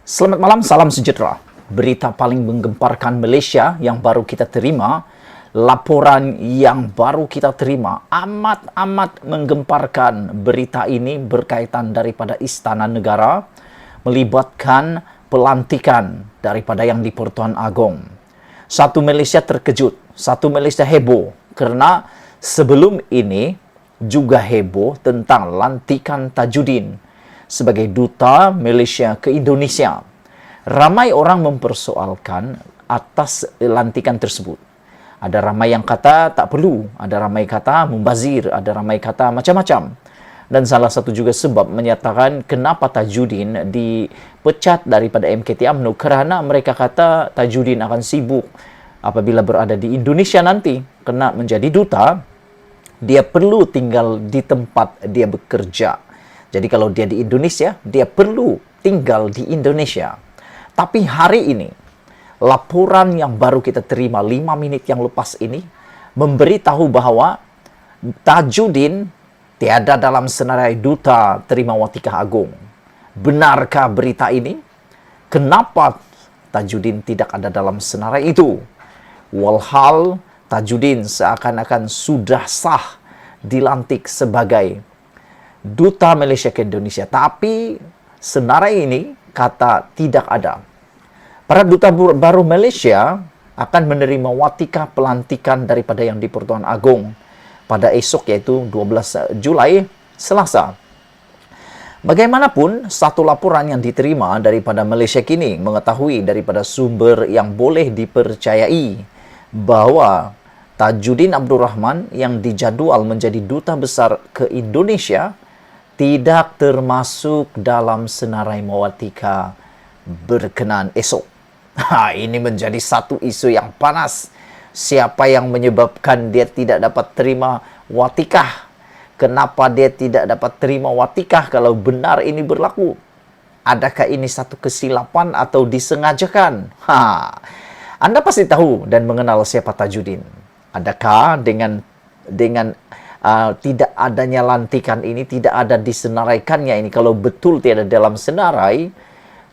Selamat malam, salam sejahtera. Berita paling menggemparkan Malaysia yang baru kita terima, laporan yang baru kita terima, amat menggemparkan. Berita ini berkaitan daripada Istana Negara, melibatkan pelantikan daripada Yang di-Pertuan Agong. Satu Malaysia terkejut, satu Malaysia heboh, kerana sebelum ini juga heboh tentang lantikan Tajudin sebagai duta Malaysia ke Indonesia. Ramai orang mempersoalkan atas lantikan tersebut. Ada ramai yang kata tak perlu, ada ramai kata membazir, ada ramai kata macam-macam. Dan salah satu juga sebab menyatakan kenapa Tajudin dipecat daripada MKT UMNO, kerana mereka kata Tajudin akan sibuk apabila berada di Indonesia nanti. Kena menjadi duta, dia perlu tinggal di tempat dia bekerja. Jadi kalau dia di Indonesia, dia perlu tinggal di Indonesia. Tapi hari ini, laporan yang baru kita terima 5 menit yang lepas ini, memberitahu bahawa Tajudin tiada dalam senarai duta Terima Watikah Agong. Benarkah berita ini? Kenapa Tajudin tidak ada dalam senarai itu? Walhal Tajudin seakan-akan sudah sah dilantik sebagai Duta Malaysia ke Indonesia. Tapi senarai ini kata tidak ada. Para duta baru Malaysia akan menerima watika pelantikan daripada Yang di-Pertuan Agong pada esok, iaitu 12 Julai, Selasa. Bagaimanapun, satu laporan yang diterima daripada Malaysia kini mengetahui daripada sumber yang boleh dipercayai bahawa Tajudin Abdul Rahman yang dijadual menjadi duta besar ke Indonesia tidak termasuk dalam senarai watika berkenaan esok. Ini menjadi satu isu yang panas. Siapa yang menyebabkan dia tidak dapat terima watikah? Kenapa dia tidak dapat terima watikah kalau benar ini berlaku? Adakah ini satu kesilapan atau disengajakan? Anda pasti tahu dan mengenal siapa Tajudin. Adakah dengan tidak adanya lantikan ini, tidak ada disenaraikannya ini, kalau betul tiada dalam senarai,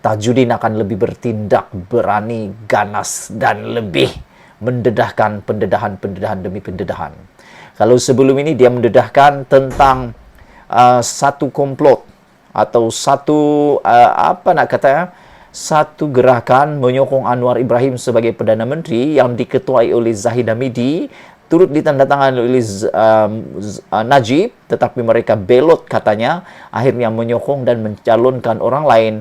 Tajudin akan lebih bertindak berani, ganas, dan lebih mendedahkan pendedahan demi pendedahan. Kalau sebelum ini dia mendedahkan tentang satu komplot atau satu satu gerakan menyokong Anwar Ibrahim sebagai Perdana Menteri yang diketuai oleh Zahid Hamidi, turut ditandatangani oleh Najib, tetapi mereka belot katanya, akhirnya menyokong dan mencalonkan orang lain,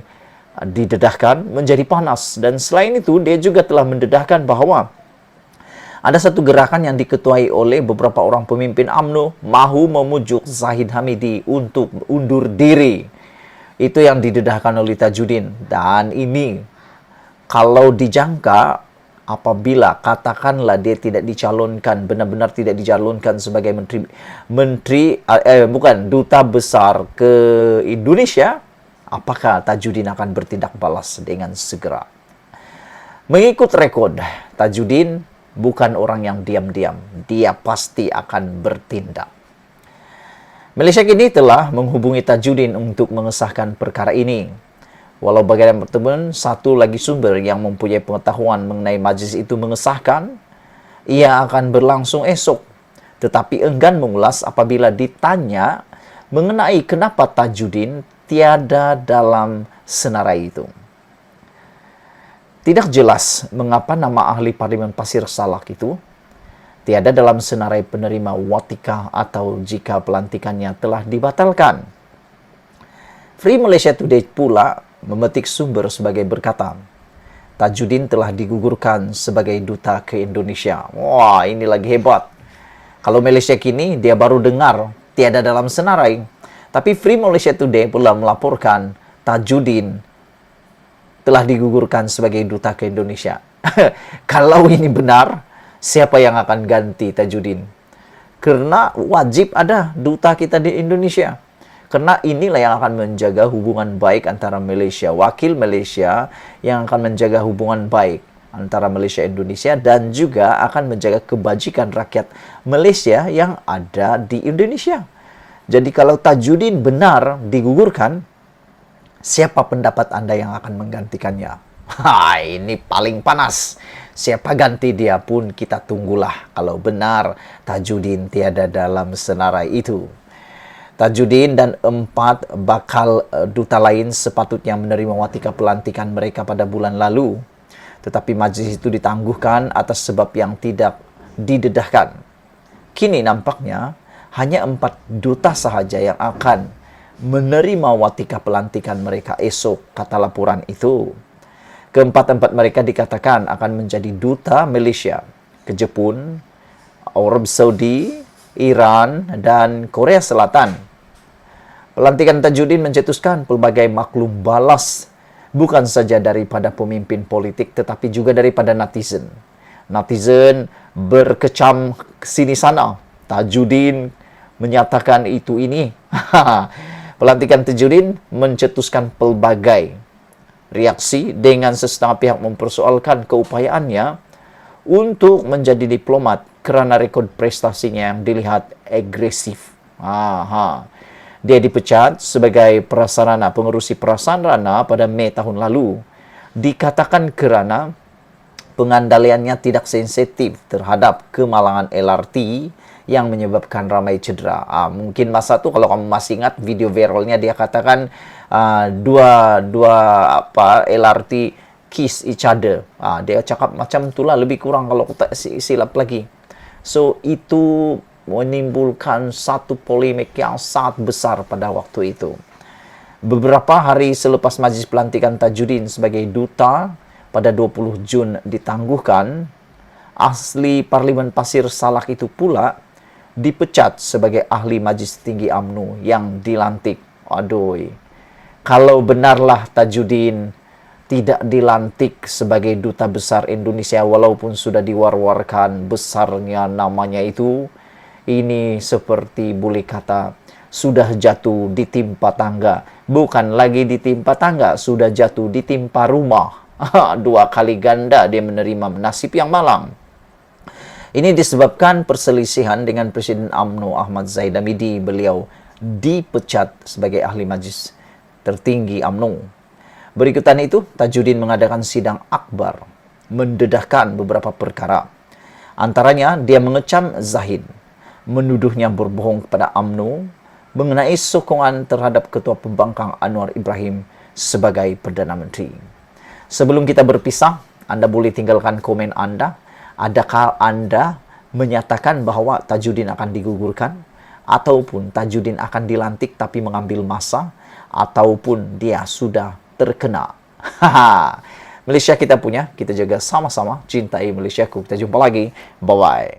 didedahkan menjadi panas. Dan selain itu, dia juga telah mendedahkan bahawa ada satu gerakan yang diketuai oleh beberapa orang pemimpin UMNO mahu memujuk Zahid Hamidi untuk undur diri. Itu yang didedahkan oleh Tajudin. Dan ini, kalau dijangka, apabila katakanlah dia tidak dicalonkan, benar-benar tidak dicalonkan sebagai duta besar ke Indonesia, apakah Tajudin akan bertindak balas dengan segera? Mengikut rekod, Tajudin bukan orang yang diam-diam. Dia pasti akan bertindak. Malaysia kini telah menghubungi Tajudin untuk mengesahkan perkara ini. Walau bagaimanapun, satu lagi sumber yang mempunyai pengetahuan mengenai majlis itu mengesahkan, ia akan berlangsung esok. Tetapi enggan mengulas apabila ditanya mengenai kenapa Tajudin tiada dalam senarai itu. Tidak jelas mengapa nama ahli Parlimen Pasir Salak itu tiada dalam senarai penerima watika atau jika pelantikannya telah dibatalkan. Free Malaysia Today pula memetik sumber sebagai berkata, Tajudin telah digugurkan sebagai duta ke Indonesia. Wah, ini lagi hebat. Kalau Malaysia kini, dia baru dengar tiada dalam senarai. Tapi Free Malaysia Today pula melaporkan Tajudin telah digugurkan sebagai duta ke Indonesia. Kalau ini benar, siapa yang akan ganti Tajudin? Kerana wajib ada duta kita di Indonesia. Kerana inilah yang akan menjaga hubungan baik antara Malaysia, wakil Malaysia yang akan menjaga hubungan baik antara Malaysia dan Indonesia, dan juga akan menjaga kebajikan rakyat Malaysia yang ada di Indonesia. Jadi kalau Tajudin benar digugurkan, Siapa pendapat Anda yang akan menggantikannya? Ini paling panas. Siapa ganti dia pun kita tunggulah kalau benar Tajudin tiada dalam senarai itu. Tajudin dan 4 bakal duta lain sepatutnya menerima watika pelantikan mereka pada bulan lalu. Tetapi majlis itu ditangguhkan atas sebab yang tidak didedahkan. Kini nampaknya hanya 4 duta sahaja yang akan menerima watika pelantikan mereka esok, kata laporan itu. Keempat-empat mereka dikatakan akan menjadi duta Malaysia ke Jepun, Arab Saudi, Iran, dan Korea Selatan. Pelantikan Tajudin mencetuskan pelbagai maklum balas, bukan saja daripada pemimpin politik tetapi juga daripada netizen. Netizen berkecam sini sana. Tajudin menyatakan itu ini. Pelantikan Tajudin mencetuskan pelbagai reaksi dengan setengah pihak mempersoalkan keupayaannya untuk menjadi diplomat kerana rekod prestasinya yang dilihat agresif. Dia dipecat sebagai prasarana pengerusi prasarana pada Mei tahun lalu. Dikatakan kerana pengandaliannya tidak sensitif terhadap kemalangan LRT yang menyebabkan ramai cedera. Mungkin masa tu kalau kamu masih ingat video viralnya, dia katakan dua LRT kiss each other. Dia cakap macam itulah lebih kurang kalau tak silap lagi. So itu menimbulkan satu polemik yang sangat besar pada waktu itu. Beberapa hari selepas majlis pelantikan Tajudin sebagai duta pada 20 Jun ditangguhkan, ahli Parlimen Pasir Salak itu pula dipecat sebagai ahli Majlis Tinggi UMNO yang dilantik. Aduh, kalau benarlah Tajudin tidak dilantik sebagai duta besar Indonesia walaupun sudah diwar-warkan besarnya namanya itu, ini seperti boleh kata sudah jatuh ditimpa tangga. Bukan lagi ditimpa tangga, sudah jatuh ditimpa rumah. 2 kali ganda dia menerima nasib yang malang. Ini disebabkan perselisihan dengan Presiden UMNO Ahmad Zahid Hamidi. Beliau dipecat sebagai ahli majlis tertinggi UMNO. Berikutan itu, Tajudin mengadakan sidang akbar, mendedahkan beberapa perkara. Antaranya, dia mengecam Zahid, menuduhnya berbohong kepada UMNO mengenai sokongan terhadap Ketua Pembangkang Anwar Ibrahim sebagai Perdana Menteri. Sebelum kita berpisah, Anda boleh tinggalkan komen Anda. Adakah Anda menyatakan bahawa Tajudin akan digugurkan? Ataupun Tajudin akan dilantik tapi mengambil masa? Ataupun dia sudah terkena? Malaysia kita punya, kita jaga sama-sama. Cintai Malaysiaku. Kita jumpa lagi. Bye-bye.